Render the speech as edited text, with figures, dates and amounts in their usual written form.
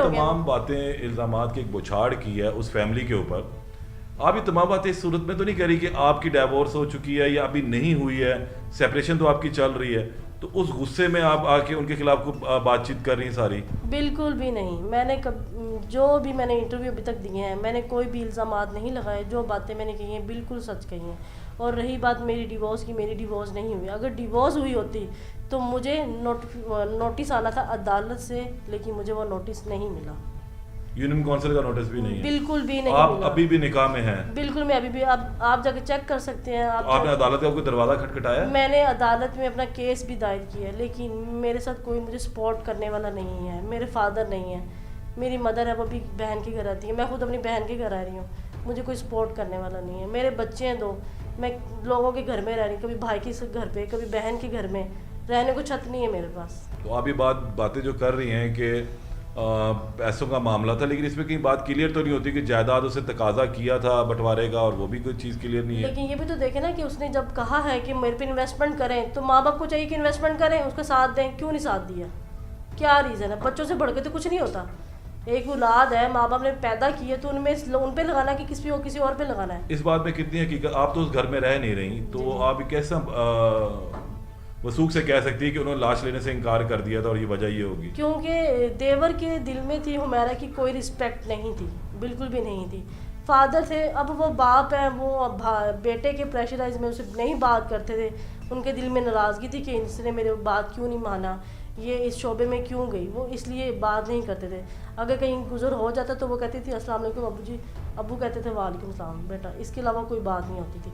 ہو گیا. تمام باتیں الزامات کی ایک بچھاڑ کی ہے اس فیملی کے اوپر. آپ یہ تمام باتیں اس صورت میں تو نہیں کہہ رہی کہ آپ کی ڈائیورس ہو چکی ہے یا ابھی نہیں ہوئی ہے, سیپریشن تو آپ کی چل رہی ہے, تو اس غصے میں آپ آ کے ان کے خلاف کو بات چیت کر رہی ہیں ساری؟ بالکل بھی نہیں. میں نے جو بھی میں نے انٹرویو ابھی تک دیے ہیں, میں نے کوئی بھی الزامات نہیں لگائے. جو باتیں میں نے کہی ہیں بالکل سچ کہی ہیں. اور رہی بات میری ڈیورس کی, میری ڈیورس نہیں ہوئی. اگر ڈیورس ہوئی ہوتی تو مجھے نوٹس آنا تھا عدالت سے, لیکن مجھے وہ نوٹس نہیں ملا. یونین کونسل کا نوٹس بھی نہیں ہے؟ بالکل بھی نہیں آپ ملا. ابھی بھی نکاح میں ہیں؟ بالکل, میں ابھی بھی, آپ جا کے چیک کر سکتے ہیں. آپ نے عدالت کا کوئی دروازہ کھٹکھٹایا؟ میں نے عدالت میں اپنا کیس بھی دائر کیا ہے, لیکن میرے ساتھ کوئی مجھے سپورٹ کرنے والا نہیں ہے. میرے فادر نہیں ہے, میری مدر ہے وہ بھی بہن کے گھر آتی ہے, میں خود اپنی بہن کے گھر آ رہی ہوں. مجھے کوئی سپورٹ کرنے والا نہیں ہے. میرے بچے ہیں 2, میں لوگوں کے گھر میں رہ رہی ہوں, کبھی بھائی کے گھر پہ, کبھی بہن کے گھر میں. رہنے کو چھت نہیں ہے میرے پاس. تو آپ یہ باتیں جو کر رہی ہیں کہ پیسوں کا معاملہ تھا, لیکن اس میں کہیں بات کلیئر تو نہیں ہوتی کہ جائیداد اسے تقاضا کیا تھا بٹوارے کا, اور وہ بھی کوئی چیز کلیئر نہیں ہے. لیکن یہ بھی تو دیکھیں نا کہ اس نے جب کہا ہے کہ میرے پہ انویسٹمنٹ کریں, تو ماں باپ کو چاہیے کہ انویسٹمنٹ کریں, اس کا ساتھ دیں. کیوں نہیں ساتھ دیا؟ کیا ریزن ہے؟ بچوں سے بڑھ کے تو کچھ نہیں ہوتا. ایک اولاد ہے, ماں باپ نے پیدا کی ہے, تو ان پہ لگانا کہ کسی اور پہ لگانا ہے. اس بات میں کتنی حقیقت؟ آپ تو اس گھر میں رہ نہیں رہی, تو آپ کیسا وثوق سے کہہ سکتی ہے کہ انہوں نے لاش لینے سے انکار کر دیا تھا اور یہ وجہ یہ ہوگی؟ کیونکہ دیور کے دل میں تھی حمیرہ کی کوئی رسپیکٹ نہیں تھی, بالکل بھی نہیں تھی. فادر تھے, اب وہ باپ ہیں, وہ بیٹے کے پریشرائز میں اسے نہیں بات کرتے تھے. ان کے دل میں ناراضگی تھی کہ اس نے میرے بات کیوں نہیں مانا, یہ اس شعبے میں کیوں گئی, وہ اس لیے بات نہیں کرتے تھے. اگر کہیں گزر ہو جاتا تو وہ کہتی تھی السلام علیکم ابو جی, ابو کہتے تھے وعلیکم السلام بیٹا, اس کے علاوہ کوئی بات نہیں ہوتی تھی.